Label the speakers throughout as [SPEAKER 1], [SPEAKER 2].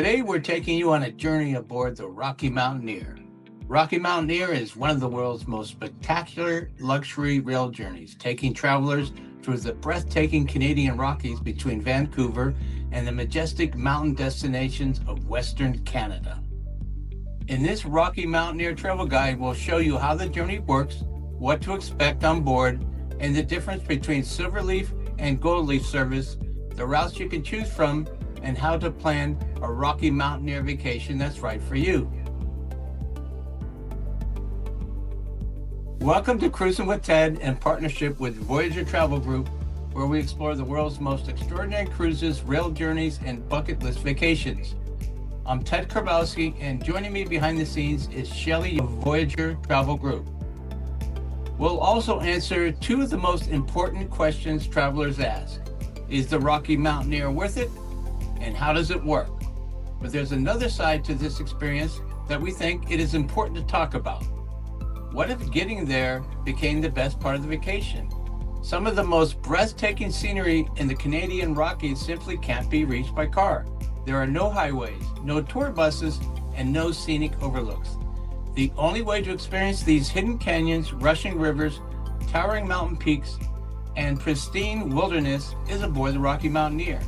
[SPEAKER 1] Today we're taking you on a journey aboard the Rocky Mountaineer. Rocky Mountaineer is one of the world's most spectacular luxury rail journeys, taking travelers through the breathtaking Canadian Rockies between Vancouver and the majestic mountain destinations of Western Canada. In this Rocky Mountaineer travel guide, we'll show you how the journey works, what to expect on board, and the difference between SilverLeaf and GoldLeaf service, the routes you can choose from, and how to plan a Rocky Mountaineer vacation that's right for you. Welcome to Cruisin with Ted in partnership with Voyager Travel Group, where we explore the world's most extraordinary cruises, rail journeys, and bucket list vacations. I'm Ted Karbowski, and joining me behind the scenes is Shelby of Voyager Travel Group. We'll also answer two of the most important questions travelers ask. Is the Rocky Mountaineer worth it? And how does it work? But there's another side to this experience that we think it is important to talk about. What if getting there became the best part of the vacation? Some of the most breathtaking scenery in the Canadian Rockies simply can't be reached by car. There are no highways, no tour buses, and no scenic overlooks. The only way to experience these hidden canyons, rushing rivers, towering mountain peaks, and pristine wilderness is aboard the Rocky Mountaineer.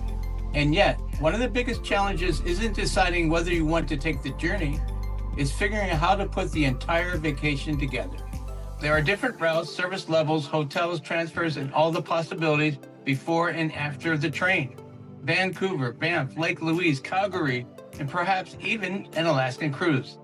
[SPEAKER 1] And yet, one of the biggest challenges isn't deciding whether you want to take the journey, it's figuring out how to put the entire vacation together. There are different routes, service levels, hotels, transfers, and all the possibilities before and after the train. Vancouver, Banff, Lake Louise, Calgary, and perhaps even an Alaskan cruise.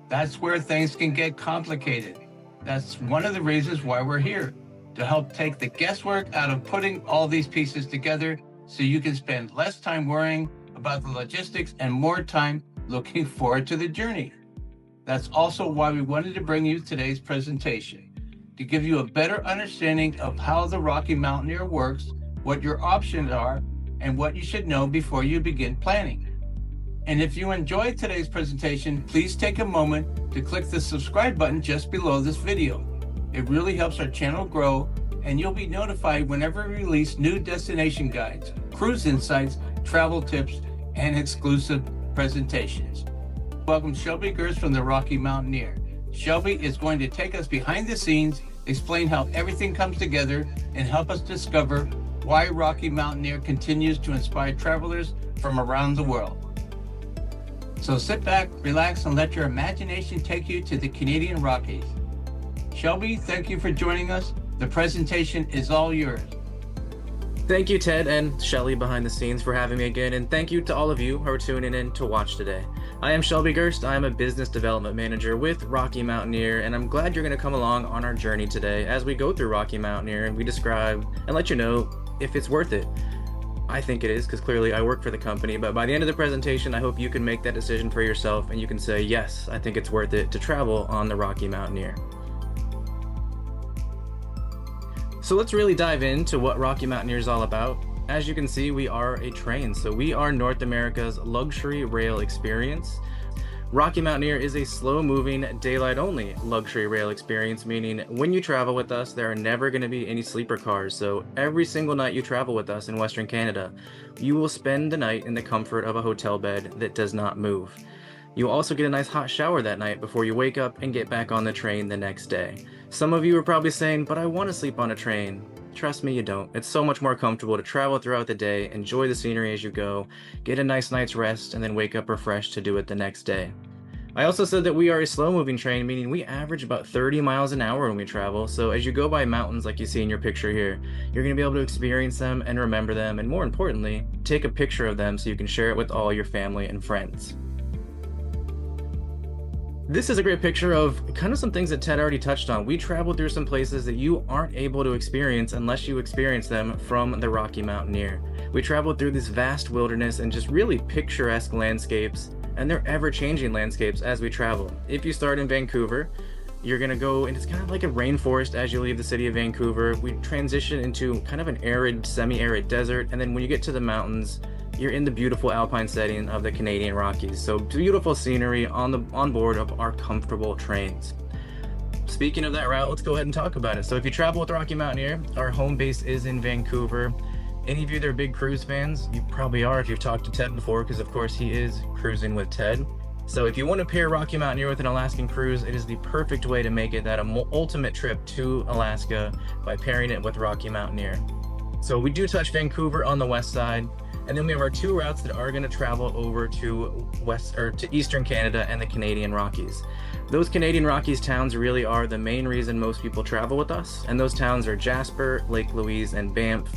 [SPEAKER 1] That's where things can get complicated. That's one of the reasons why we're here, to help take the guesswork out of putting all these pieces together so you can spend less time worrying about the logistics and more time looking forward to the journey. That's also why we wanted to bring you today's presentation, to give you a better understanding of how the Rocky Mountaineer works, what your options are, and what you should know before you begin planning. And if you enjoyed today's presentation, please take a moment to click the subscribe button just below this video. It really helps our channel grow, and you'll be notified whenever we release new destination guides, cruise insights, travel tips, and exclusive presentations. Welcome Shelby Gerst from the Rocky Mountaineer. Shelby is going to take us behind the scenes, explain how everything comes together, and help us discover why Rocky Mountaineer continues to inspire travelers from around the world. So sit back, relax, and let your imagination take you to the Canadian Rockies. Shelby, thank you for joining us. The presentation is all yours.
[SPEAKER 2] Thank you, Ted and Shelly behind the scenes for having me again, and thank you to all of you who are tuning in to watch today. I am Shelby Gerst. I am a business development manager with Rocky Mountaineer, and I'm glad you're going to come along on our journey today as we go through Rocky Mountaineer and we describe and let you know if it's worth it. I think it is, because clearly I work for the company, but by the end of the presentation, I hope you can make that decision for yourself and you can say, yes, I think it's worth it to travel on the Rocky Mountaineer. So let's really dive into what Rocky Mountaineer is all about. As you can see, we are a train, so we are North America's luxury rail experience. Rocky Mountaineer is a slow-moving, daylight-only luxury rail experience, meaning when you travel with us, there are never going to be any sleeper cars. So every single night you travel with us in Western Canada, you will spend the night in the comfort of a hotel bed that does not move. You'll also get a nice hot shower that night before you wake up and get back on the train the next day. Some of you are probably saying, but I want to sleep on a train. Trust me, you don't. It's so much more comfortable to travel throughout the day, enjoy the scenery as you go, get a nice night's rest, and then wake up refreshed to do it the next day. I also said that we are a slow-moving train, meaning we average about 30 miles an hour when we travel, so as you go by mountains like you see in your picture here, you're going to be able to experience them and remember them, and more importantly, take a picture of them so you can share it with all your family and friends. This is a great picture of kind of some things that Ted already touched on. We traveled through some places that you aren't able to experience unless you experience them from the Rocky Mountaineer. We traveled through this vast wilderness and just really picturesque landscapes, and they're ever-changing landscapes as we travel. If you start in Vancouver, you're gonna go, and it's kind of like a rainforest as you leave the city of Vancouver. We transition into kind of an arid, semi-arid desert, and then when you get to the mountains, you're in the beautiful alpine setting of the Canadian Rockies. So beautiful scenery on board of our comfortable trains. Speaking of that route, let's go ahead and talk about it. So if you travel with Rocky Mountaineer, our home base is in Vancouver. Any of you that are big cruise fans, you probably are if you've talked to Ted before, because of course he is Cruisin with Ted. So if you want to pair Rocky Mountaineer with an Alaskan cruise, it is the perfect way to make it that ultimate trip to Alaska by pairing it with Rocky Mountaineer. So we do touch Vancouver on the west side, and then we have our 2 routes that are going to travel over to Eastern Canada and the Canadian Rockies. Those Canadian Rockies towns really are the main reason most people travel with us, and those towns are Jasper, Lake Louise, and Banff.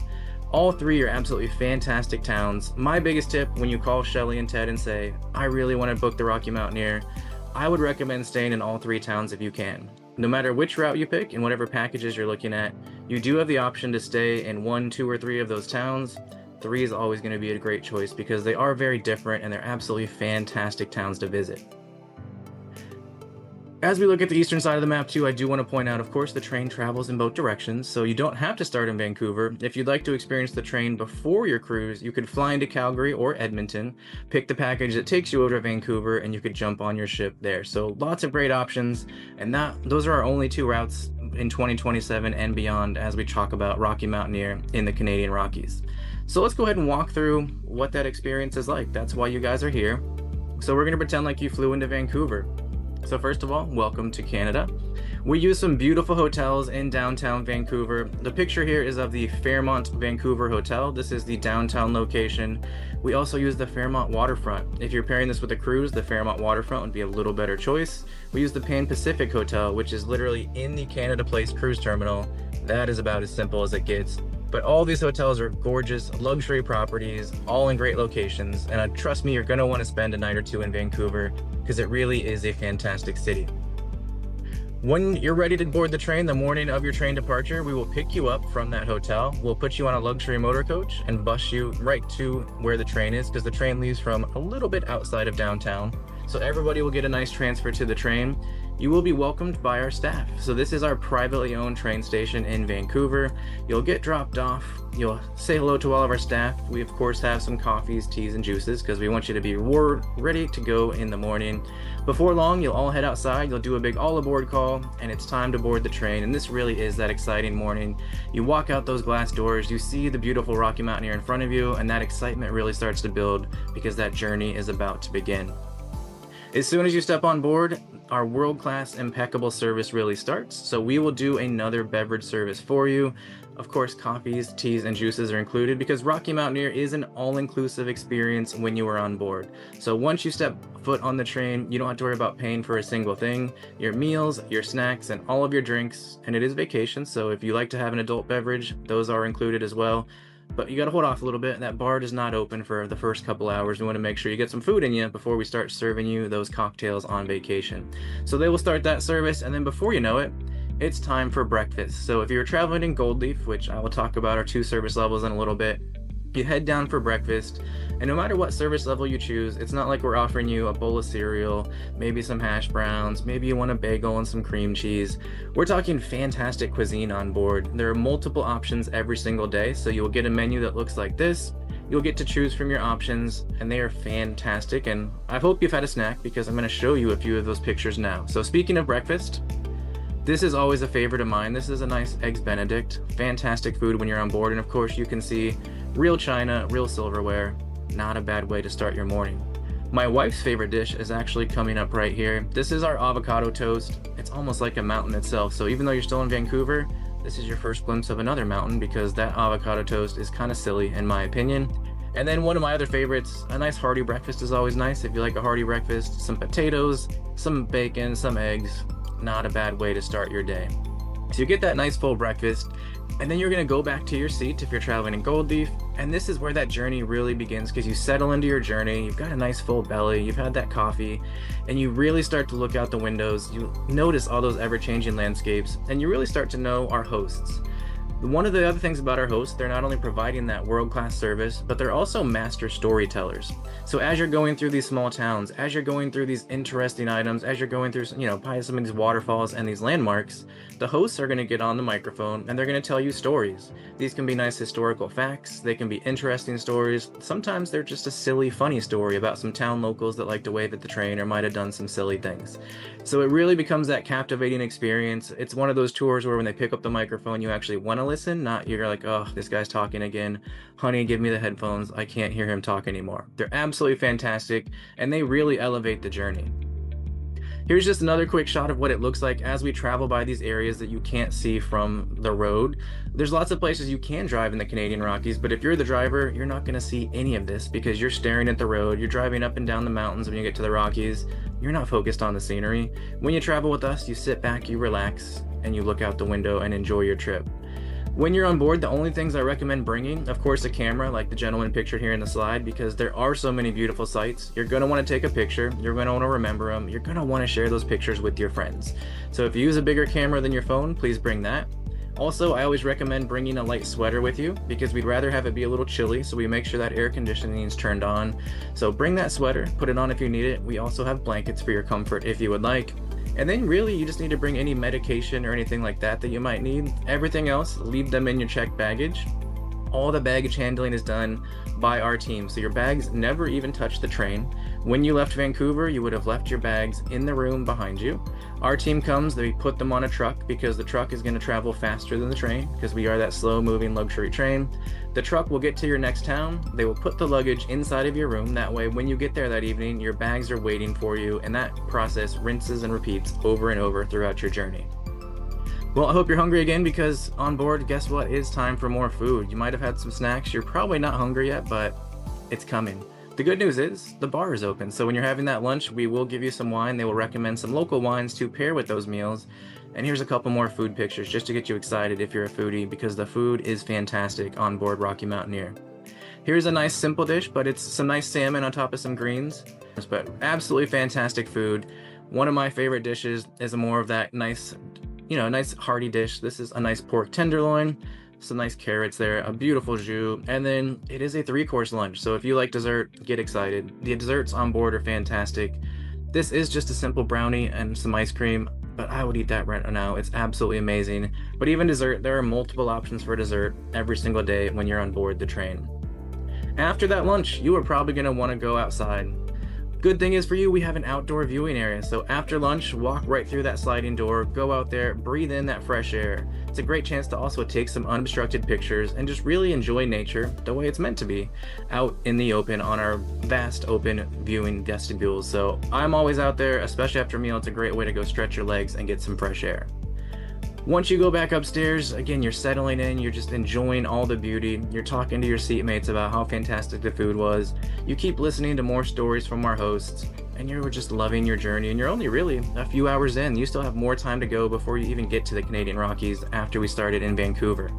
[SPEAKER 2] All 3 are absolutely fantastic towns. My biggest tip when you call Shelly and Ted and say, I really want to book the Rocky Mountaineer, I would recommend staying in all 3 towns if you can. No matter which route you pick and whatever packages you're looking at, you do have the option to stay in 1, 2, or 3 of those towns. 3 is always going to be a great choice because they are very different and they're absolutely fantastic towns to visit. As we look at the eastern side of the map too, I do want to point out, of course, the train travels in both directions, so you don't have to start in Vancouver. If you'd like to experience the train before your cruise, you could fly into Calgary or Edmonton, pick the package that takes you over to Vancouver, and you could jump on your ship there. So lots of great options, and those are our only 2 routes in 2027 and beyond as we talk about Rocky Mountaineer in the Canadian Rockies. So let's go ahead and walk through what that experience is like. That's why you guys are here. So we're going to pretend like you flew into Vancouver. So first of all, welcome to Canada. We use some beautiful hotels in downtown Vancouver. The picture here is of the Fairmont Vancouver Hotel. This is the downtown location. We also use the Fairmont Waterfront. If you're pairing this with a cruise, the Fairmont Waterfront would be a little better choice. We use the Pan Pacific Hotel, which is literally in the Canada Place cruise terminal. That is about as simple as it gets. But all these hotels are gorgeous luxury properties, all in great locations, and trust me, you're going to want to spend a night or 2 in Vancouver because it really is a fantastic city. When you're ready to board the train, the morning of your train departure, we will pick you up from that hotel. We'll put you on a luxury motor coach and bus you right to where the train is because the train leaves from a little bit outside of downtown. So everybody will get a nice transfer to the train. You will be welcomed by our staff. So this is our privately owned train station in Vancouver. You'll get dropped off. You'll say hello to all of our staff. We of course have some coffees, teas, and juices because we want you to be ready to go in the morning. Before long, you'll all head outside. You'll do a big all aboard call and it's time to board the train. And this really is that exciting morning. You walk out those glass doors, you see the beautiful Rocky Mountaineer in front of you, and that excitement really starts to build because that journey is about to begin. As soon as you step on board, our world-class impeccable service really starts. So we will do another beverage service for you. Of course, coffees, teas, and juices are included because Rocky Mountaineer is an all-inclusive experience when you are on board. So once you step foot on the train, you don't have to worry about paying for a single thing. Your meals, your snacks, and all of your drinks, and it is vacation, so if you like to have an adult beverage, those are included as well. But you got to hold off a little bit. That bar does not open for the first couple hours. We want to make sure you get some food in you before we start serving you those cocktails on vacation. So they will start that service, and then before you know it, it's time for breakfast. So if you're traveling in GoldLeaf, which I will talk about our 2 service levels in a little bit, you head down for breakfast, and no matter what service level you choose, it's not like we're offering you a bowl of cereal, maybe some hash browns, maybe you want a bagel and some cream cheese. We're talking fantastic cuisine on board. There are multiple options every single day, so you'll get a menu that looks like this. You'll get to choose from your options, and they are fantastic, and I hope you've had a snack because I'm going to show you a few of those pictures now. So speaking of breakfast, this is always a favorite of mine. This is a nice Eggs Benedict. Fantastic food when you're on board, and of course you can see real china, real silverware. Not a bad way to start your morning. My wife's favorite dish is actually coming up right here. This is our avocado toast. It's almost like a mountain itself, so even though you're still in Vancouver, this is your first glimpse of another mountain because that avocado toast is kind of silly in my opinion. And then one of my other favorites, a nice hearty breakfast is always nice. If you like a hearty breakfast, some potatoes, some bacon, some eggs. Not a bad way to start your day. So you get that nice full breakfast, and then you're going to go back to your seat if you're traveling in GoldLeaf, and this is where that journey really begins because you settle into your journey, you've got a nice full belly, you've had that coffee, and you really start to look out the windows, you notice all those ever-changing landscapes, and you really start to know our hosts. One of the other things about our hosts, they're not only providing that world-class service, but they're also master storytellers. So as you're going through these small towns, as you're going through these interesting items, as you're going through, by some of these waterfalls and these landmarks, the hosts are going to get on the microphone and they're going to tell you stories. These can be nice historical facts, they can be interesting stories. Sometimes they're just a silly, funny story about some town locals that like to wave at the train or might have done some silly things. So it really becomes that captivating experience. It's one of those tours where when they pick up the microphone, you actually want to listen, not you're like, oh, this guy's talking again. Honey, give me the headphones. I can't hear him talk anymore. They're absolutely fantastic, and they really elevate the journey. Here's just another quick shot of what it looks like as we travel by these areas that you can't see from the road. There's lots of places you can drive in the Canadian Rockies, but if you're the driver, you're not going to see any of this because you're staring at the road. You're driving up and down the mountains when you get to the Rockies. You're not focused on the scenery. When you travel with us, you sit back, you relax, and you look out the window and enjoy your trip. When you're on board, the only things I recommend bringing, of course, a camera like the gentleman pictured here in the slide, because there are so many beautiful sights. You're going to want to take a picture. You're going to want to remember them. You're going to want to share those pictures with your friends. So if you use a bigger camera than your phone, please bring that. Also, I always recommend bringing a light sweater with you because we'd rather have it be a little chilly, so we make sure that air conditioning is turned on. So bring that sweater, put it on if you need it. We also have blankets for your comfort if you would like. And then really you just need to bring any medication or anything like that that you might need. Everything else, leave them in your checked baggage. All the baggage handling is done by our team, so your bags never even touch the train. When you left Vancouver, you would have left your bags in the room behind you. Our team comes, they put them on a truck because the truck is going to travel faster than the train because we are that slow moving luxury train. The truck will get to your next town. They will put the luggage inside of your room. That way, when you get there that evening, your bags are waiting for you, and that process rinses and repeats over and over throughout your journey. Well, I hope you're hungry again because on board, guess what? It's time for more food. You might have had some snacks. You're probably not hungry yet, but it's coming. The good news is the bar is open. So when you're having that lunch, we will give you some wine. They will recommend some local wines to pair with those meals. And here's a couple more food pictures just to get you excited if you're a foodie because the food is fantastic on board Rocky Mountaineer. Here's a nice simple dish, but it's some nice salmon on top of some greens. But absolutely fantastic food. One of my favorite dishes is more of that nice hearty dish. This is a nice pork tenderloin, some nice carrots there, a beautiful jus, and then it is a 3-course lunch. So if you like dessert, get excited. The desserts on board are fantastic. This is just a simple brownie and some ice cream, but I would eat that right now. It's absolutely amazing. But even dessert, there are multiple options for dessert every single day when you're on board the train. After that lunch, you are probably going to want to go outside. Good thing is for you, we have an outdoor viewing area. So after lunch, walk right through that sliding door, go out there, breathe in that fresh air. It's a great chance to also take some unobstructed pictures and just really enjoy nature the way it's meant to be, out in the open on our vast open viewing vestibules. So I'm always out there, especially after a meal. It's a great way to go stretch your legs and get some fresh air. Once you go back upstairs, again, you're settling in, you're just enjoying all the beauty. You're talking to your seatmates about how fantastic the food was. You keep listening to more stories from our hosts, and you're just loving your journey. And you're only really a few hours in. You still have more time to go before you even get to the Canadian Rockies after we started in Vancouver.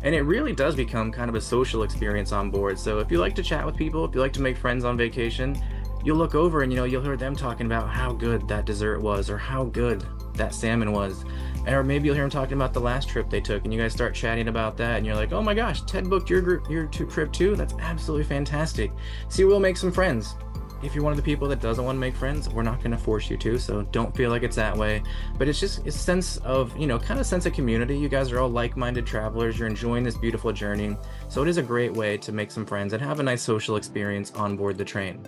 [SPEAKER 2] And it really does become kind of a social experience on board. So if you like to chat with people, if you like to make friends on vacation, you'll look over and you'll hear them talking about how good that dessert was or how good that salmon was. Or maybe you'll hear them talking about the last trip they took and you guys start chatting about that and you're like, oh my gosh, Ted booked your trip too? That's absolutely fantastic. See, we'll make some friends. If you're one of the people that doesn't want to make friends, we're not going to force you to, so don't feel like it's that way. But it's just a sense of, kind of sense of community. You guys are all like-minded travelers. You're enjoying this beautiful journey. So it is a great way to make some friends and have a nice social experience on board the train.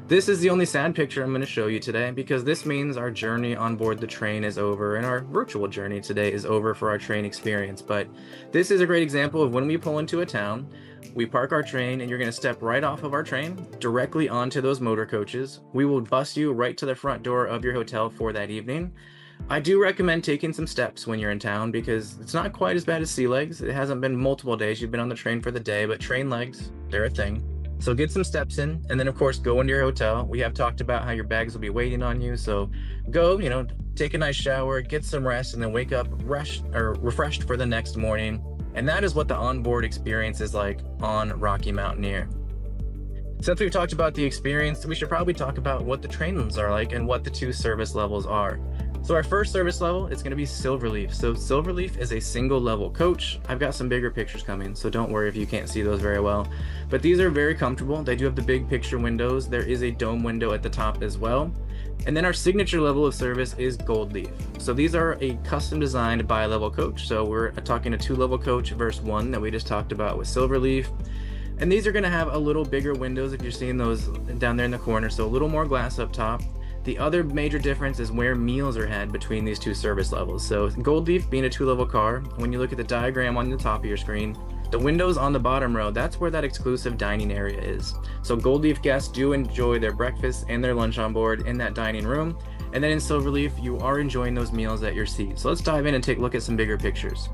[SPEAKER 2] This is the only sad picture I'm going to show you today because this means our journey on board the train is over and our virtual journey today is over for our train experience. But this is a great example of when we pull into a town, we park our train and you're going to step right off of our train directly onto those motor coaches. We will bus you right to the front door of your hotel for that evening. I do recommend taking some steps when you're in town because it's not quite as bad as sea legs. It hasn't been multiple days. You've been on the train for the day, but train legs, they're a thing. So get some steps in, and then of course go into your hotel. We have talked about how your bags will be waiting on you, so go, take a nice shower, get some rest, and then wake up refreshed for the next morning. And that is what the onboard experience is like on Rocky Mountaineer. Since we've talked about the experience, we should probably talk about what the trains are like and what the 2 service levels are. So our first service level is going to be SilverLeaf. So SilverLeaf is a single level coach. I've got some bigger pictures coming, so don't worry if you can't see those very well. But these are very comfortable. They do have the big picture windows. There is a dome window at the top as well. And then our signature level of service is GoldLeaf. So these are a custom designed bi-level coach. So we're talking a 2-level coach versus 1 that we just talked about with SilverLeaf. And these are going to have a little bigger windows if you're seeing those down there in the corner. So a little more glass up top. The other major difference is where meals are had between these two service levels. So GoldLeaf being a 2-level car, when you look at the diagram on the top of your screen, the windows on the bottom row, that's where that exclusive dining area is. So GoldLeaf guests do enjoy their breakfast and their lunch on board in that dining room. And then in SilverLeaf, you are enjoying those meals at your seat. So let's dive in and take a look at some bigger pictures.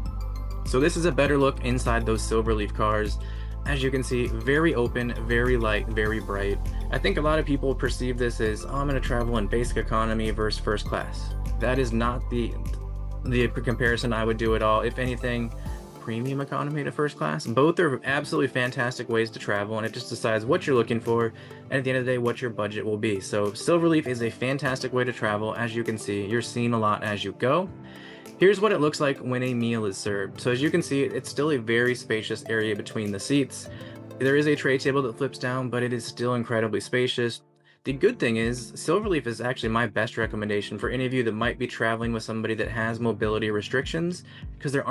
[SPEAKER 2] So this is a better look inside those SilverLeaf cars. As you can see, very open, very light, very bright. I think a lot of people perceive this as, oh, I'm going to travel in basic economy versus first class. That is not the comparison I would do at all. If anything, premium economy to first class. Both are absolutely fantastic ways to travel, and it just decides what you're looking for, and at the end of the day, what your budget will be. So SilverLeaf is a fantastic way to travel. As you can see, you're seeing a lot as you go. Here's what it looks like when a meal is served. So as you can see, it's still a very spacious area between the seats. There is a tray table that flips down, but it is still incredibly spacious. The good thing is, SilverLeaf is actually my best recommendation for any of you that might be traveling with somebody that has mobility restrictions, because there's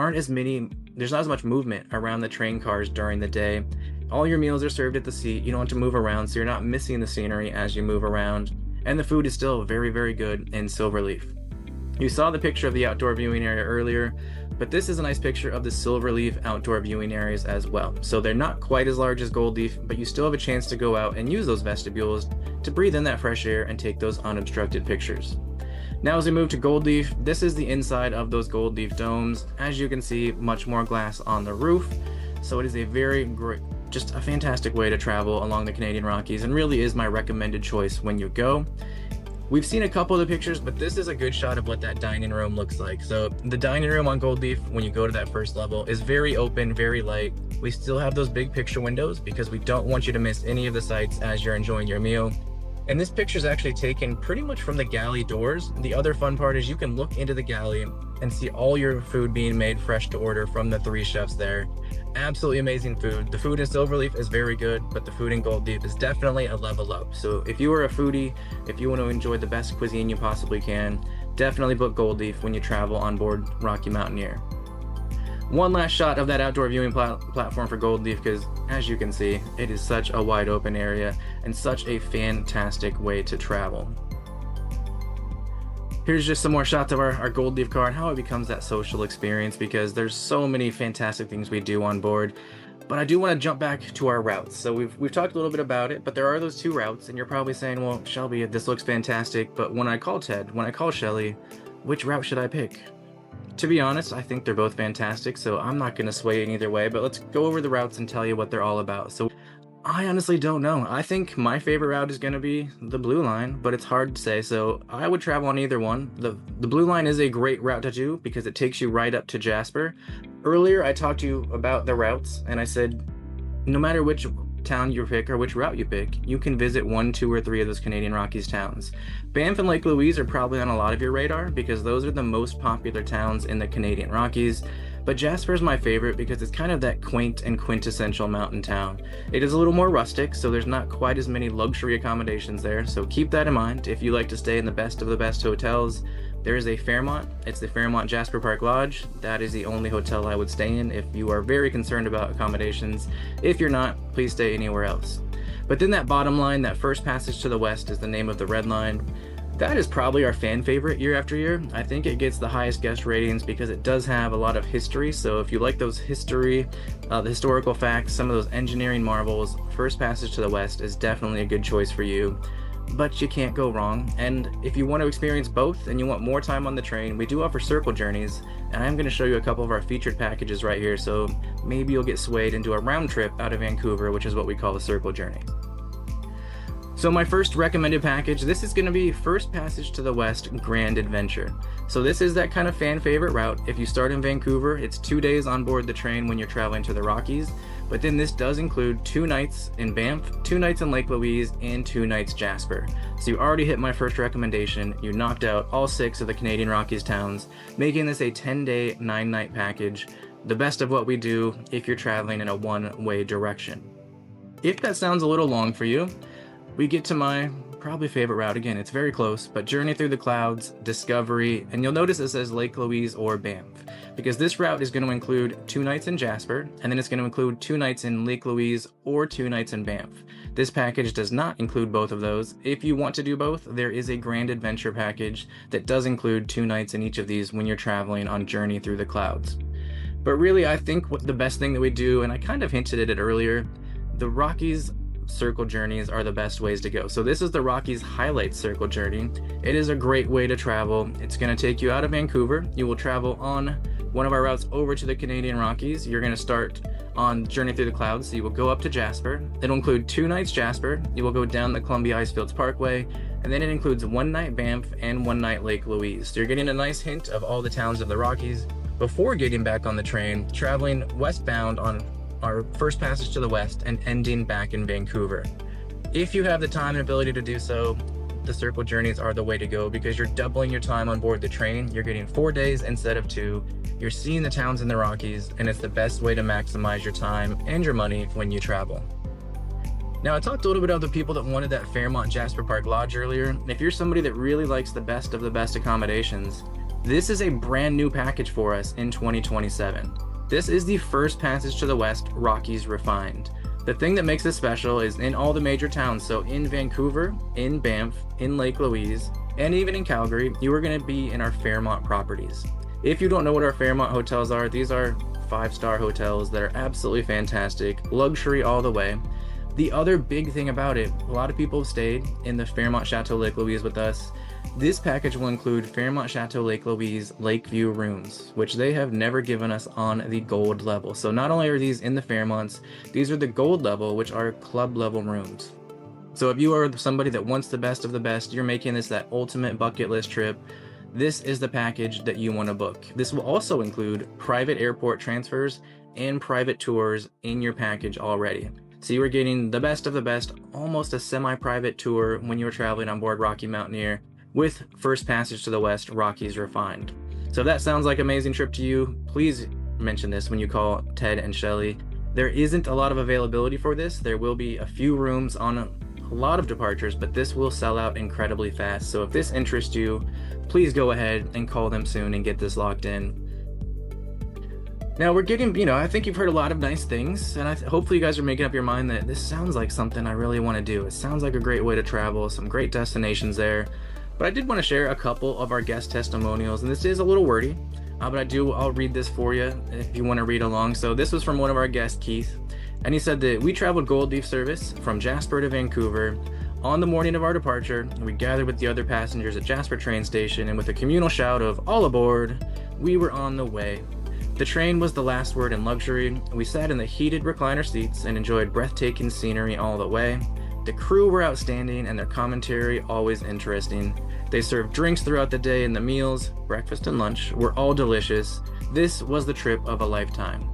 [SPEAKER 2] not as much movement around the train cars during the day. All your meals are served at the seat. You don't have to move around, so you're not missing the scenery as you move around. And the food is still very, very good in SilverLeaf. You saw the picture of the outdoor viewing area earlier, but this is a nice picture of the SilverLeaf outdoor viewing areas as well. So they're not quite as large as GoldLeaf, but you still have a chance to go out and use those vestibules to breathe in that fresh air and take those unobstructed pictures. Now as we move to GoldLeaf, this is the inside of those GoldLeaf domes. As you can see, much more glass on the roof. So it is a very great, just a fantastic way to travel along the Canadian Rockies, and really is my recommended choice when you go. We've seen a couple of the pictures, but this is a good shot of what that dining room looks like. So the dining room on GoldLeaf, when you go to that first level, is very open, very light. We still have those big picture windows because we don't want you to miss any of the sights as you're enjoying your meal. And this picture is actually taken pretty much from the galley doors. The other fun part is you can look into the galley and see all your food being made fresh to order from the 3 chefs there. Absolutely amazing food. The food in SilverLeaf is very good, but the food in GoldLeaf is definitely a level up. So if you are a foodie, if you want to enjoy the best cuisine you possibly can, definitely book GoldLeaf when you travel on board Rocky Mountaineer. One last shot of that outdoor viewing platform for GoldLeaf, because as you can see, it is such a wide open area and such a fantastic way to travel. Here's just some more shots of our GoldLeaf car and how it becomes that social experience, because there's so many fantastic things we do on board. But I do want to jump back to our routes. So we've talked a little bit about it, but there are those 2 routes, and you're probably saying, well, Shelby, this looks fantastic, but when I call Ted, when I call Shelly, which route should I pick? To be honest, I think they're both fantastic, so I'm not going to sway in either way, but let's go over the routes and tell you what they're all about. So I honestly don't know. I think my favorite route is going to be the Blue Line, but it's hard to say, so I would travel on either one. The Blue Line is a great route to do because it takes you right up to Jasper. Earlier, I talked to you about the routes, and I said no matter which town you pick or which route you pick, you can visit 1, 2, or 3 of those Canadian Rockies towns. Banff and Lake Louise are probably on a lot of your radar because those are the most popular towns in the Canadian Rockies. But Jasper is my favorite because it's kind of that quaint and quintessential mountain town. It is a little more rustic, so there's not quite as many luxury accommodations there, so keep that in mind if you like to stay in the best of the best hotels. There is a Fairmont. It's the Fairmont Jasper Park Lodge. That is the only hotel I would stay in if you are very concerned about accommodations. If you're not, please stay anywhere else. But then that bottom line, that first passage to the west, is the name of the Red Line. That is probably our fan favorite year after year. I think it gets the highest guest ratings because it does have a lot of history. So if you like those the historical facts, some of those engineering marvels, First Passage to the West is definitely a good choice for you. But you can't go wrong. And if you want to experience both and you want more time on the train, we do offer circle journeys, and I'm going to show you a couple of our featured packages right here, so maybe you'll get swayed into a round trip out of Vancouver, which is what we call a circle journey. So my first recommended package, this is going to be First Passage to the West Grand Adventure. So this is that kind of fan favorite route. If you start in Vancouver, it's 2 days on board the train when you're traveling to the Rockies, but then this does include 2 nights in Banff, 2 nights in Lake Louise, and 2 nights Jasper. So you already hit my first recommendation. You knocked out all 6 of the Canadian Rockies towns, making this a 10-day, 9-night package, the best of what we do if you're traveling in a one-way direction. If that sounds a little long for you, we get to my probably favorite route. Again, it's very close, but Journey Through the Clouds, Discovery, and you'll notice it says Lake Louise or Banff, because this route is going to include 2 nights in Jasper, and then it's going to include 2 nights in Lake Louise or 2 nights in Banff. This package does not include both of those. If you want to do both, there is a Grand Adventure package that does include 2 nights in each of these when you're traveling on Journey Through the Clouds. But really, I think the best thing that we do, and I kind of hinted at it earlier, the Rockies circle journeys are the best ways to go. So this is the Rockies Highlight Circle Journey. It is a great way to travel. It's going to take you out of Vancouver. You will travel on one of our routes over to the Canadian Rockies. You're going to start on Journey Through the Clouds, so you will go up to Jasper. It'll include 2 nights Jasper. You will go down the Columbia Icefields Parkway, and then it includes 1 night Banff and 1 night Lake Louise. So you're getting a nice hint of all the towns of the Rockies before getting back on the train, traveling westbound on our first passage to the west and ending back in Vancouver. If you have the time and ability to do so, the circle journeys are the way to go, because you're doubling your time on board the train. You're getting 4 days instead of 2. You're seeing the towns in the Rockies, and it's the best way to maximize your time and your money when you travel. Now, I talked a little bit about the people that wanted that Fairmont Jasper Park Lodge earlier. If you're somebody that really likes the best of the best accommodations, this is a brand new package for us in 2027. This is the first passage to the west, Rockies Refined. The thing that makes this special is in all the major towns, so in Vancouver, in Banff, in Lake Louise, and even in Calgary, you are going to be in our Fairmont properties. If you don't know what our Fairmont hotels are, these are 5-star hotels that are absolutely fantastic, luxury all the way. The other big thing about it, a lot of people have stayed in the Fairmont Chateau Lake Louise with us. This package will include Fairmont Chateau Lake Louise Lakeview rooms, which they have never given us on the gold level. So not only are these in the Fairmonts, these are the gold level, which are club level rooms. So if you are somebody that wants the best of the best, you're making this that ultimate bucket list trip, this is the package that you want to book. This will also include private airport transfers and private tours in your package already. So you are getting the best of the best, almost a semi-private tour when you're traveling on board Rocky Mountaineer, with first passage to the west, Rockies Refined. So if that sounds like an amazing trip to you, please mention this when you call Ted and Shelly. There isn't a lot of availability for this. There will be a few rooms on a lot of departures, but this will sell out incredibly fast. So if this interests you, please go ahead and call them soon and get this locked in. Now we're getting, I think you've heard a lot of nice things, and hopefully you guys are making up your mind that this sounds like something I really want to do. It sounds like a great way to travel, some great destinations there. But I did want to share a couple of our guest testimonials, and this is a little wordy, but I'll read this for you if you want to read along. So this was from one of our guests, Keith, and he said that we traveled GoldLeaf Service from Jasper to Vancouver. On the morning of our departure, we gathered with the other passengers at Jasper train station, and with a communal shout of "all aboard," we were on the way. The train was the last word in luxury. We sat in the heated recliner seats and enjoyed breathtaking scenery all the way. The crew were outstanding and their commentary always interesting. They served drinks throughout the day, and the meals, breakfast and lunch, were all delicious. This was the trip of a lifetime.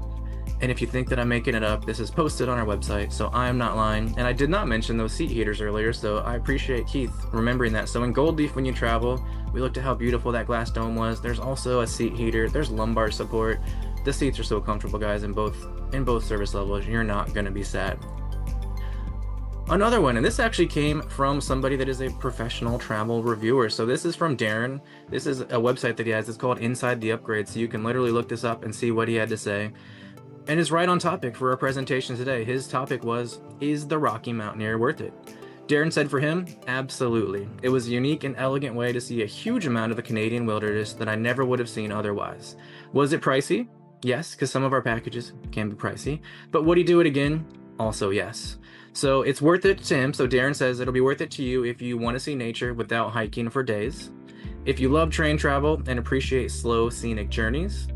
[SPEAKER 2] And if you think that I'm making it up, this is posted on our website, so I am not lying. And I did not mention those seat heaters earlier, so I appreciate Keith remembering that. So in GoldLeaf, when you travel, we looked at how beautiful that glass dome was. There's also a seat heater. There's lumbar support. The seats are so comfortable, guys, in both service levels. You're not going to be sad. Another one, and this actually came from somebody that is a professional travel reviewer. So this is from Darren. This is a website that he has. It's called Inside the Upgrade. So you can literally look this up and see what he had to say. And it's right on topic for our presentation today. His topic was, is the Rocky Mountaineer worth it? Darren said for him, absolutely. It was a unique and elegant way to see a huge amount of the Canadian wilderness that I never would have seen otherwise. Was it pricey? Yes, because some of our packages can be pricey. But would he do it again? Also yes. So it's worth it to him. So Darren says it'll be worth it to you if you want to see nature without hiking for days. If you love train travel and appreciate slow, scenic journeys.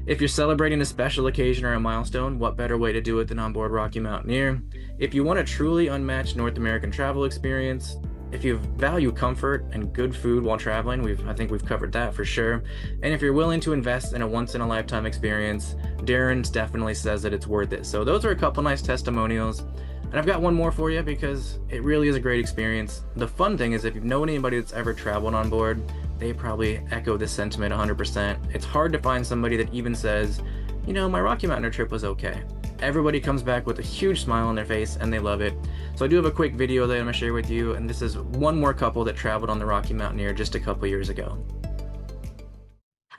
[SPEAKER 2] If you're celebrating a special occasion or a milestone, what better way to do it than on board Rocky Mountaineer? If you want a truly unmatched North American travel experience. If you value comfort and good food while traveling, I think we've covered that for sure. And if you're willing to invest in a once-in-a-lifetime experience, Darren definitely says that it's worth it. So those are a couple nice testimonials. And I've got one more for you because it really is a great experience. The fun thing is if you know anybody that's ever traveled on board, they probably echo this sentiment 100%. It's hard to find somebody that even says, my Rocky Mountaineer trip was okay. Everybody comes back with a huge smile on their face and they love it. So I do have a quick video that I'm gonna share with you, and this is one more couple that traveled on the Rocky Mountaineer just a couple years ago.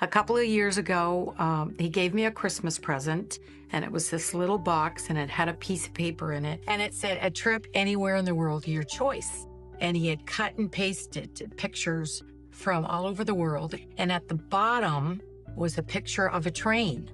[SPEAKER 3] A couple of years ago, he gave me a Christmas present, and it was this little box, and it had a piece of paper in it, and it said, "A trip anywhere in the world, your choice." And he had cut and pasted pictures from all over the world, and at the bottom was a picture of a train,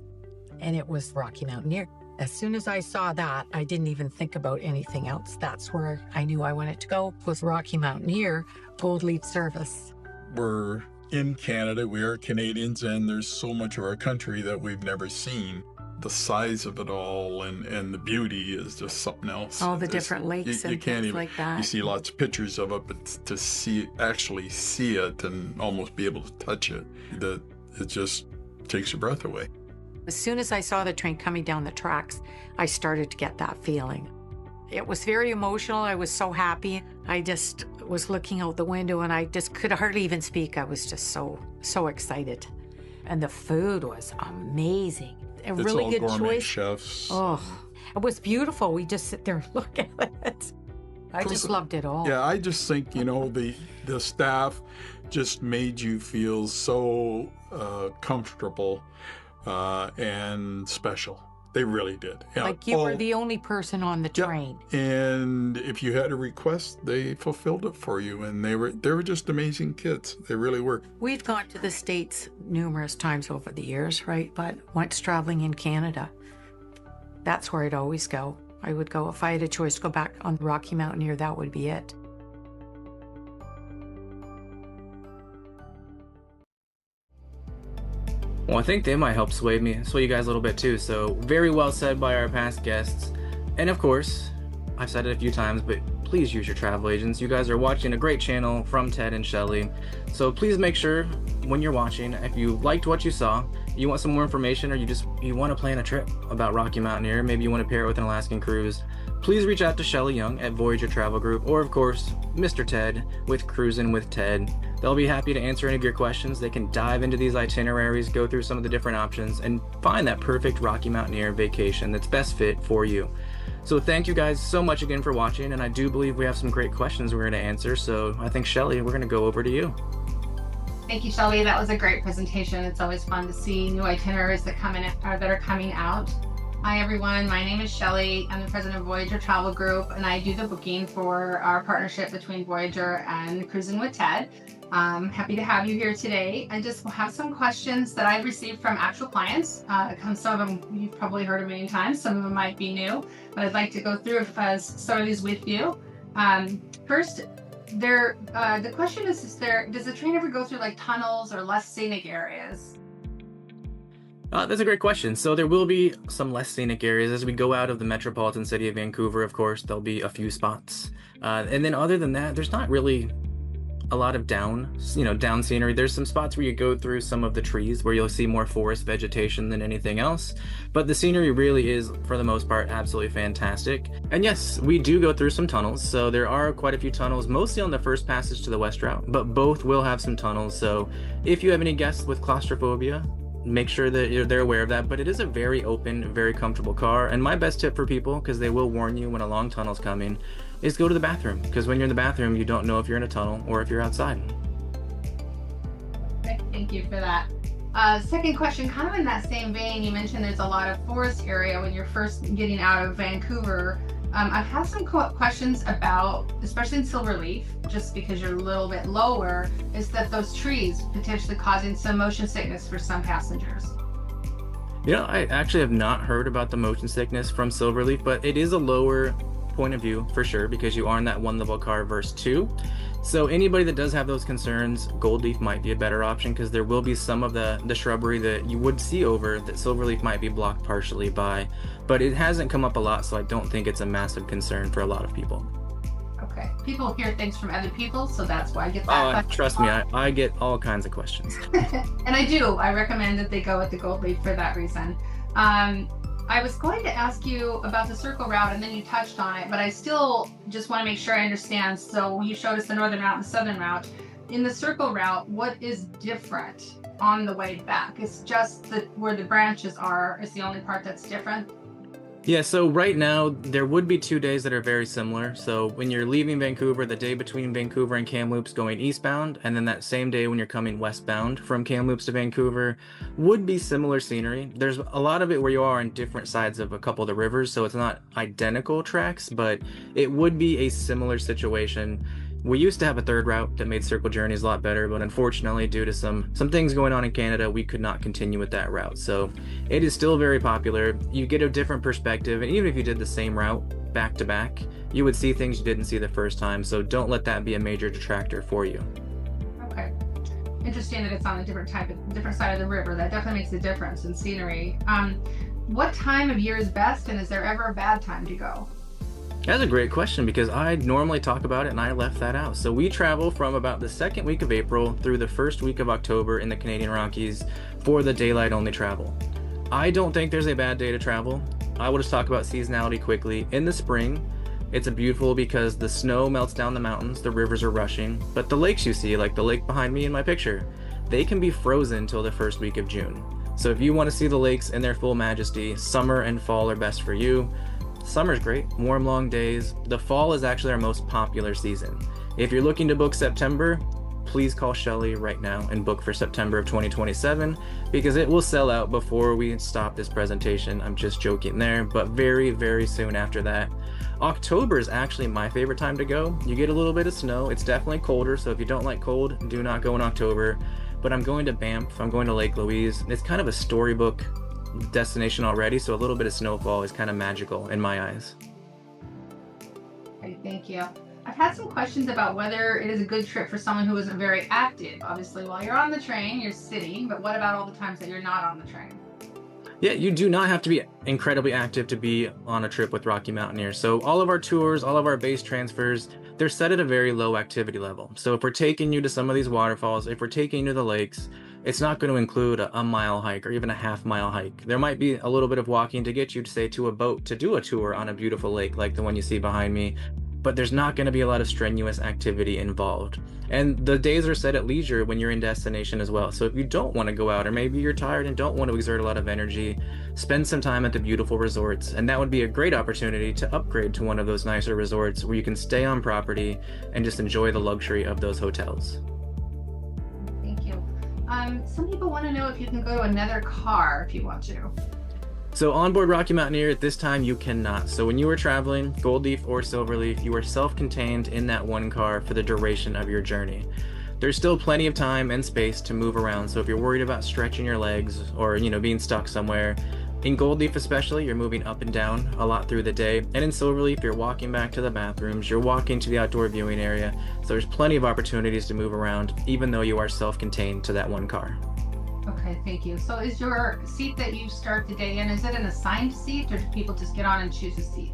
[SPEAKER 3] and it was Rocky Mountaineer. As soon as I saw that, I didn't even think about anything else. That's where I knew I wanted to go, was Rocky Mountaineer, GoldLeaf Service.
[SPEAKER 4] We're in Canada, we are Canadians, and there's so much of our country that we've never seen. The size of it all and the beauty is just something else.
[SPEAKER 3] All the different lakes and things like that.
[SPEAKER 4] You see lots of pictures of it, but to actually see it and almost be able to touch it, it just takes your breath away.
[SPEAKER 3] As soon as I saw the train coming down the tracks, I started to get that feeling. It was very emotional. I was so happy. I just was looking out the window and I just could hardly even speak. I was just so excited. And the food was amazing. A really good choice.
[SPEAKER 4] Chefs.
[SPEAKER 3] Oh, it was beautiful. We just sit there and look at it. I just loved it all.
[SPEAKER 4] Yeah, I just think, the staff just made you feel so comfortable and special. They really did. Yeah.
[SPEAKER 3] Like you were the only person on the train.
[SPEAKER 4] And if you had a request, they fulfilled it for you. And they were just amazing kids. They really were.
[SPEAKER 3] We've gone to the States numerous times over the years, right? But once traveling in Canada, that's where I'd always go. I would go, if I had a choice to go back on the Rocky Mountaineer, that would be it.
[SPEAKER 2] Well, I think they might help sway you guys a little bit too. So very well said by our past guests. And of course, I've said it a few times, but please use your travel agents. You guys are watching a great channel from Ted and Shelly. So please make sure when you're watching, if you liked what you saw, you want some more information, or you want to plan a trip about Rocky Mountaineer, maybe you want to pair it with an Alaskan cruise, please reach out to Shelly Young at Voyager Travel Group, or of course, Mr. Ted with Cruisin with Ted. They'll be happy to answer any of your questions. They can dive into these itineraries, go through some of the different options, and find that perfect Rocky Mountaineer vacation that's best fit for you. So thank you guys so much again for watching, and I do believe we have some great questions we're going to answer. So I think, Shelly, we're going to go over to you.
[SPEAKER 5] Thank you, Shelby. That was a great presentation. It's always fun to see new itineraries that are coming out. Hi, everyone. My name is Shelly. I'm the president of Voyager Travel Group, and I do the booking for our partnership between Voyager and Cruisin with Ted. I'm happy to have you here today. I just have some questions that I've received from actual clients. Some of them you've probably heard a million times. Some of them might be new, but I'd like to go through some of these with you. First, the question is does the train ever go through like tunnels or less scenic areas?
[SPEAKER 2] That's a great question. So there will be some less scenic areas as we go out of the metropolitan city of Vancouver. Of course, there'll be a few spots. And then other than that, there's not really a lot of down scenery. There's some spots where you go through some of the trees where you'll see more forest vegetation than anything else. But the scenery really is, for the most part, absolutely fantastic. And yes, we do go through some tunnels. So there are quite a few tunnels, mostly on the first passage to the west route, but both will have some tunnels. So if you have any guests with claustrophobia, make sure that they're aware of that. But it is a very open, very comfortable car. And my best tip for people, because they will warn you when a long tunnel's coming, is go to the bathroom. Because when you're in the bathroom, you don't know if you're in a tunnel or if you're outside.
[SPEAKER 5] Okay, thank you for that. Second question, kind of in that same vein, you mentioned there's a lot of forest area when you're first getting out of Vancouver. I've had some questions about, especially in SilverLeaf, just because you're a little bit lower, is that those trees potentially causing some motion sickness for some passengers.
[SPEAKER 2] I actually have not heard about the motion sickness from SilverLeaf, but it is a lower point of view for sure, because you are in that one level car versus two. So anybody that does have those concerns, GoldLeaf might be a better option, because there will be some of the shrubbery that you would see over that SilverLeaf might be blocked partially by, but it hasn't come up a lot, so I don't think it's a massive concern for a lot of people.
[SPEAKER 5] Okay, people hear things from other people, so that's why I get that.
[SPEAKER 2] Trust me, I get all kinds of questions.
[SPEAKER 5] And I recommend that they go with the GoldLeaf for that reason. I was going to ask you about the circle route, and then you touched on it, but I still just want to make sure I understand. So you showed us the northern route and the southern route. In the circle route, what is different on the way back? It's just where the branches are is the only part that's different?
[SPEAKER 2] Yeah, so right now there would be 2 days that are very similar. So when you're leaving Vancouver, the day between Vancouver and Kamloops going eastbound, and then that same day when you're coming westbound from Kamloops to Vancouver would be similar scenery. There's a lot of it where you are on different sides of a couple of the rivers, so it's not identical tracks, but it would be a similar situation. We used to have a third route that made circle journeys a lot better, but unfortunately, due to some things going on in Canada, we could not continue with that route. So it is still very popular. You get a different perspective, and even if you did the same route back to back, you would see things you didn't see the first time. So don't let that be a major detractor for you.
[SPEAKER 5] Okay. Interesting that it's on a different side of the river. That definitely makes a difference in scenery. What time of year is best, and is there ever a bad time to go?
[SPEAKER 2] That's a great question because I normally talk about it and I left that out. So we travel from about the second week of April through the first week of October in the Canadian Rockies for the daylight only travel. I don't think there's a bad day to travel. I will just talk about seasonality quickly. In the spring, it's beautiful because the snow melts down the mountains, the rivers are rushing, but the lakes you see, like the lake behind me in my picture, they can be frozen till the first week of June. So if you want to see the lakes in their full majesty, summer and fall are best for you. Summer's great, warm long days. The fall is actually our most popular season. If you're looking to book September, please call Shelly right now and book for September of 2027 because it will sell out before we stop this presentation. I'm just joking there, but very, very soon after that. October is actually my favorite time to go. You get a little bit of snow. It's definitely colder, so if you don't like cold, do not go in October. But I'm going to Banff, I'm going to Lake Louise. It's kind of a storybook destination already, so a little bit of snowfall is kind of magical in my eyes.
[SPEAKER 5] Okay, thank you. I've had some questions about whether it is a good trip for someone who isn't very active. Obviously, while you're on the train, you're sitting, but what about all the times that you're not on the train?
[SPEAKER 2] Yeah, you do not have to be incredibly active to be on a trip with Rocky Mountaineer. So all of our tours, all of our base transfers, they're set at a very low activity level. So if we're taking you to some of these waterfalls, if we're taking you to the lakes, it's not going to include a mile hike or even a half-mile hike. There might be a little bit of walking to get you to, say, to a boat to do a tour on a beautiful lake like the one you see behind me, but there's not going to be a lot of strenuous activity involved. And the days are set at leisure when you're in destination as well. So if you don't want to go out, or maybe you're tired and don't want to exert a lot of energy, spend some time at the beautiful resorts. And that would be a great opportunity to upgrade to one of those nicer resorts where you can stay on property and just enjoy the luxury of those hotels.
[SPEAKER 5] Some people want to know if you can go to another car if you want to.
[SPEAKER 2] So onboard Rocky Mountaineer at this time, you cannot. So when you are traveling, GoldLeaf or SilverLeaf, you are self-contained in that one car for the duration of your journey. There's still plenty of time and space to move around. So if you're worried about stretching your legs or, being stuck somewhere, in GoldLeaf especially, you're moving up and down a lot through the day. And in SilverLeaf, you're walking back to the bathrooms, you're walking to the outdoor viewing area. So there's plenty of opportunities to move around, even though you are self-contained to that one car.
[SPEAKER 5] Okay, thank you. So is your seat that you start the day in, is it an assigned seat or do people just get on and choose a seat?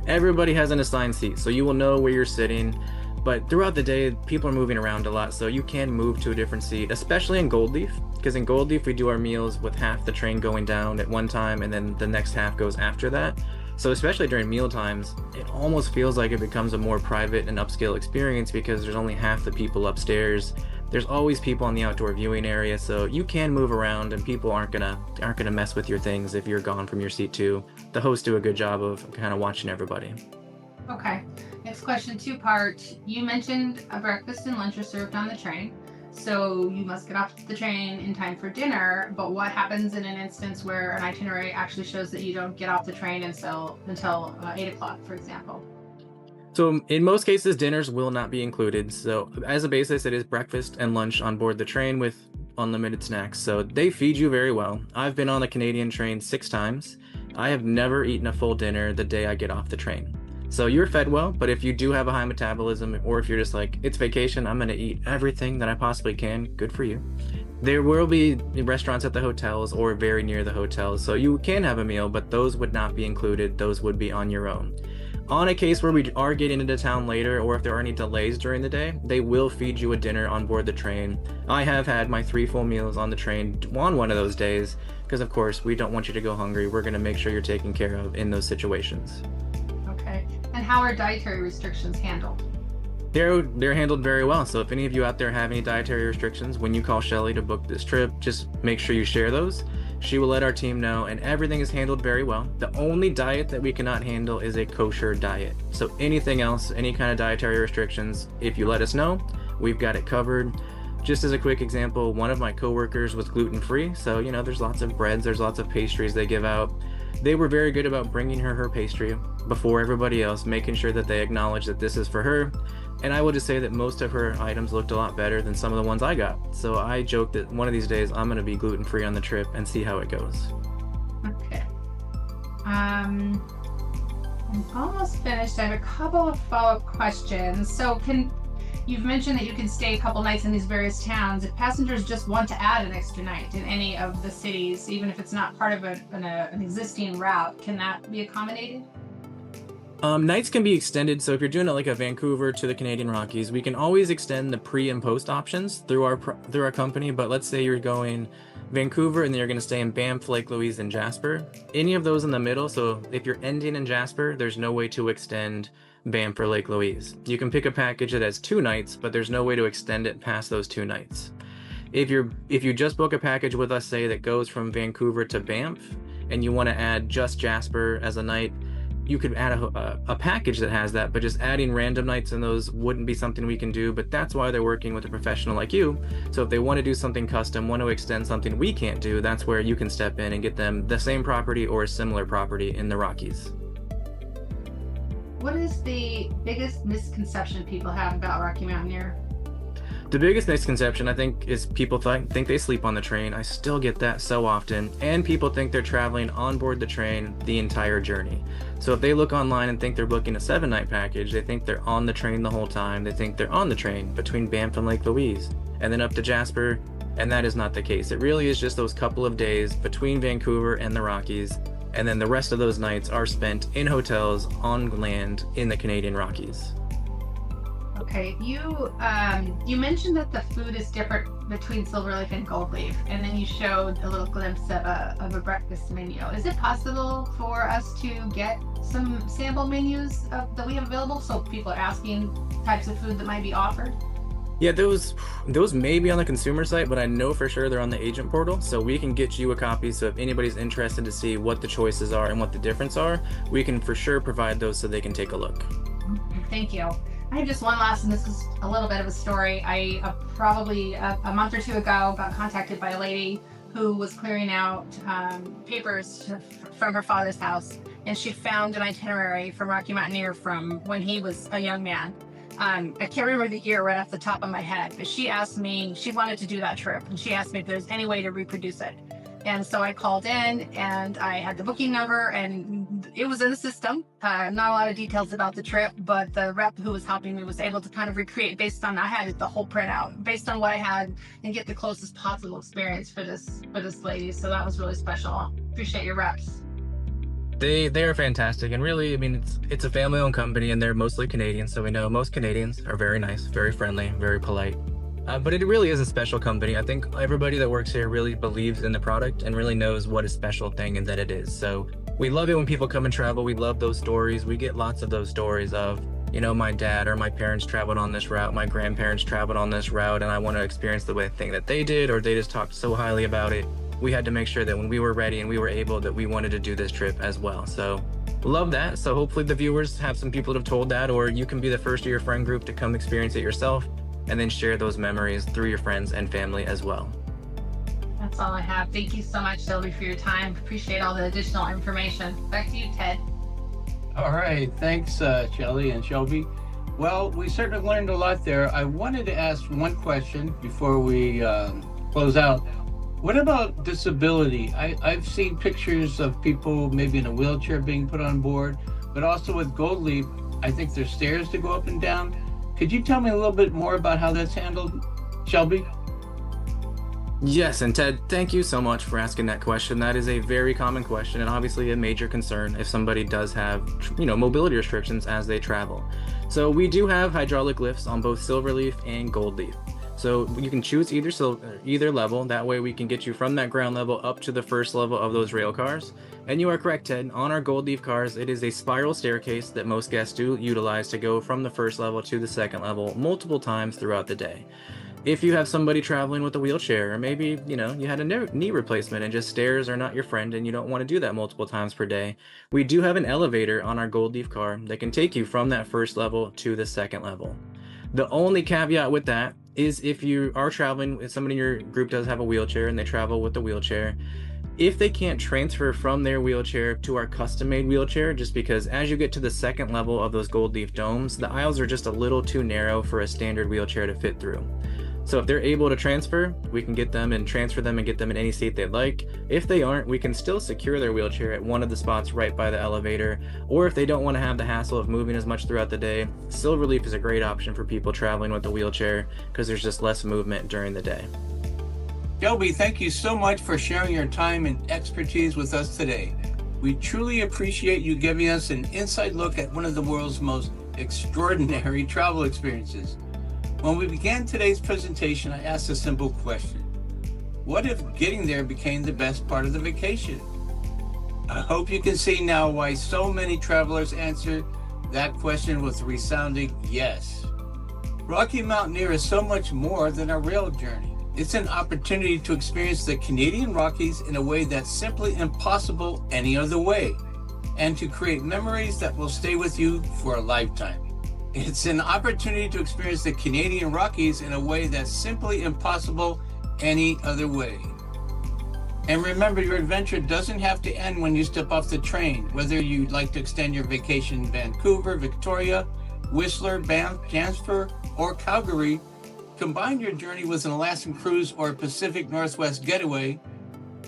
[SPEAKER 2] Everybody has an assigned seat, so you will know where you're sitting. But throughout the day, people are moving around a lot, so you can move to a different seat, especially in GoldLeaf, because in GoldLeaf, we do our meals with half the train going down at one time, and then the next half goes after that. So especially during meal times, it almost feels like it becomes a more private and upscale experience because there's only half the people upstairs. There's always people in the outdoor viewing area, so you can move around, and people aren't gonna mess with your things if you're gone from your seat too. The hosts do a good job of kind of watching everybody.
[SPEAKER 5] Okay. Next question, two-part. You mentioned a breakfast and lunch are served on the train, so you must get off the train in time for dinner, but what happens in an instance where an itinerary actually shows that you don't get off the train until 8 o'clock, for example?
[SPEAKER 2] So in most cases, dinners will not be included. So as a basis, it is breakfast and lunch on board the train with unlimited snacks. So they feed you very well. I've been on the Canadian train 6 times. I have never eaten a full dinner the day I get off the train. So you're fed well, but if you do have a high metabolism, or if you're just like, it's vacation, I'm gonna eat everything that I possibly can, good for you. There will be restaurants at the hotels or very near the hotels, so you can have a meal, but those would not be included. Those would be on your own. On a case where we are getting into town later, or if there are any delays during the day, they will feed you a dinner on board the train. I have had my 3 full meals on the train on one of those days, because of course we don't want you to go hungry. We're gonna make sure you're taken care of in those situations.
[SPEAKER 5] Okay. And how are dietary restrictions handled?
[SPEAKER 2] They're handled very well. So if any of you out there have any dietary restrictions, when you call Shelly to book this trip, just make sure you share those. She will let our team know, and everything is handled very well. The only diet that we cannot handle is a kosher diet. So anything else, any kind of dietary restrictions, if you let us know, we've got it covered. Just as a quick example, one of my coworkers was gluten-free, so there's lots of breads, there's lots of pastries they give out. They were very good about bringing her pastry before everybody else, making sure that they acknowledge that this is for her. And I will just say that most of her items looked a lot better than some of the ones I got. So I joked that one of these days I'm going to be gluten-free on the trip and see how it goes.
[SPEAKER 5] Okay. I'm almost finished. I have a couple of follow-up questions. So you've mentioned that you can stay a couple nights in these various towns. If passengers just want to add an extra night in any of the cities, even if it's not part of an existing route, can that be accommodated?
[SPEAKER 2] Nights can be extended, so if you're doing it like a Vancouver to the Canadian Rockies, we can always extend the pre and post options through our company. But let's say you're going Vancouver and then you're going to stay in Banff, Lake Louise, and Jasper. Any of those in the middle, so if you're ending in Jasper, there's no way to extend Banff or Lake Louise. You can pick a package that has 2 nights, but there's no way to extend it past those 2 nights. If you just book a package with us, say that goes from Vancouver to Banff, and you want to add just Jasper as a night, you could add a package that has that, but just adding random nights in those wouldn't be something we can do. But that's why they're working with a professional like you. So if they want to do something custom, want to extend something we can't do, that's where you can step in and get them the same property or a similar property in the Rockies.
[SPEAKER 5] What is the biggest misconception people have about Rocky Mountaineer?
[SPEAKER 2] The biggest misconception, I think, is people think they sleep on the train. I still get that so often. And people think they're traveling on board the train the entire journey. So if they look online and think they're booking a 7-night package, they think they're on the train the whole time. They think they're on the train between Banff and Lake Louise and then up to Jasper. And that is not the case. It really is just those couple of days between Vancouver and the Rockies. And then the rest of those nights are spent in hotels on land in the Canadian Rockies.
[SPEAKER 5] Okay, you mentioned that the food is different between SilverLeaf and GoldLeaf, and then you showed a little glimpse of a breakfast menu. Is it possible for us to get some sample menus that we have available, so people are asking types of food that might be offered?
[SPEAKER 2] Yeah, those may be on the consumer site, but I know for sure they're on the agent portal, so we can get you a copy. So if anybody's interested to see what the choices are and what the difference are, we can for sure provide those so they can take a look.
[SPEAKER 5] Thank you. I have just one last, and this is a little bit of a story. I probably a month or 2 ago got contacted by a lady who was clearing out papers from her father's house, and she found an itinerary from Rocky Mountaineer from when he was a young man. I can't remember the year right off the top of my head, but she asked me, she wanted to do that trip, and she asked me if there's any way to reproduce it. And so I called in, and I had the booking number, and it was in the system. Not a lot of details about the trip, but the rep who was helping me was able to kind of recreate based on, I had the whole printout, based on what I had, and get the closest possible experience for this lady. So that was really special. Appreciate your reps.
[SPEAKER 2] They are fantastic, and really, I mean, it's a family-owned company, and they're mostly Canadian, so we know most Canadians are very nice, very friendly, very polite. But it really is a special company. I think everybody that works here really believes in the product and really knows what a special thing and that it is. So we love it when people come and travel. We love those stories. We get lots of those stories of, my dad or my parents traveled on this route, my grandparents traveled on this route, and I want to experience the thing that they did, or they just talked so highly about it. We had to make sure that when we were ready and we were able, that we wanted to do this trip as well. So love that. So hopefully the viewers have some people that have told that, or you can be the first of your friend group to come experience it yourself, and then share those memories through your friends and family as well.
[SPEAKER 5] That's all I have. Thank you so much, Shelby, for your time. Appreciate all the additional information. Back to you, Ted.
[SPEAKER 1] All right. Thanks, Shelley and Shelby. Well, we certainly learned a lot there. I wanted to ask one question before we close out. What about disability? I've seen pictures of people maybe in a wheelchair being put on board, but also with GoldLeaf, I think there's stairs to go up and down. Could you tell me a little bit more about how that's handled, Shelby?
[SPEAKER 2] Yes, and Ted, thank you so much for asking that question. That is a very common question, and obviously a major concern if somebody does have, mobility restrictions as they travel. So we do have hydraulic lifts on both SilverLeaf and GoldLeaf. So you can choose either level. That way we can get you from that ground level up to the first level of those rail cars. And you are correct, Ted. On our GoldLeaf cars, it is a spiral staircase that most guests do utilize to go from the first level to the second level multiple times throughout the day. If you have somebody traveling with a wheelchair, or maybe, you know, you had a knee replacement and just stairs are not your friend and you don't want to do that multiple times per day, we do have an elevator on our GoldLeaf car that can take you from that first level to the second level. The only caveat with that is if you are traveling, if somebody in your group does have a wheelchair and they travel with the wheelchair, if they can't transfer from their wheelchair to our custom-made wheelchair, just because as you get to the second level of those GoldLeaf domes, the aisles are just a little too narrow for a standard wheelchair to fit through. So if they're able to transfer, we can get them and transfer them and get them in any seat they'd like. If they aren't, we can still secure their wheelchair at one of the spots right by the elevator. Or if they don't want to have the hassle of moving as much throughout the day, SilverLeaf is a great option for people traveling with a wheelchair because there's just less movement during the day.
[SPEAKER 1] Shelby, thank you so much for sharing your time and expertise with us today. We truly appreciate you giving us an inside look at one of the world's most extraordinary travel experiences. When we began today's presentation, I asked a simple question. What if getting there became the best part of the vacation? I hope you can see now why so many travelers answer that question with a resounding yes. Rocky Mountaineer is so much more than a rail journey. It's an opportunity to experience the Canadian Rockies in a way that's simply impossible any other way, and to create memories that will stay with you for a lifetime. It's an opportunity to experience the Canadian Rockies in a way that's simply impossible any other way. And remember, your adventure doesn't have to end when you step off the train. Whether you'd like to extend your vacation in Vancouver, Victoria, Whistler, Banff, Jasper, or Calgary, combine your journey with an Alaskan cruise or Pacific Northwest getaway,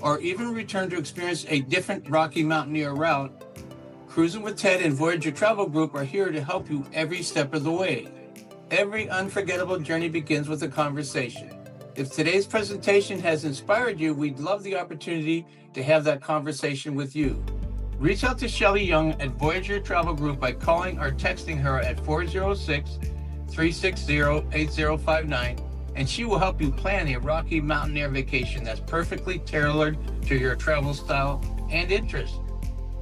[SPEAKER 1] or even return to experience a different Rocky Mountaineer route, Cruisin with Ted and Voyager Travel Group are here to help you every step of the way. Every unforgettable journey begins with a conversation. If today's presentation has inspired you, we'd love the opportunity to have that conversation with you. Reach out to Shelly Young at Voyager Travel Group by calling or texting her at 406-360-8059, and she will help you plan a Rocky Mountaineer vacation that's perfectly tailored to your travel style and interest.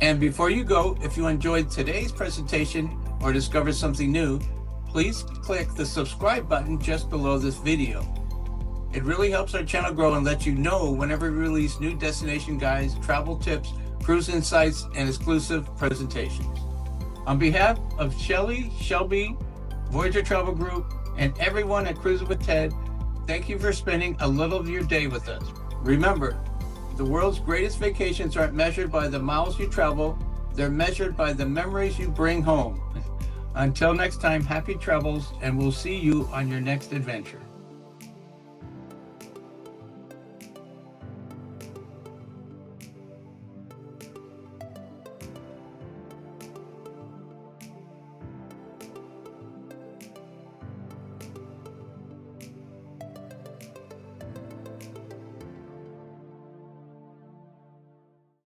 [SPEAKER 1] And before you go, if you enjoyed today's presentation or discovered something new, please click the subscribe button just below this video. It really helps our channel grow and lets you know whenever we release new destination guides, travel tips, cruise insights, and exclusive presentations. On behalf of Shelly, Shelby, Voyager Travel Group, and everyone at Cruisin with Ted, thank you for spending a little of your day with us. Remember, the world's greatest vacations aren't measured by the miles you travel, they're measured by the memories you bring home. Until next time, happy travels, and we'll see you on your next adventure.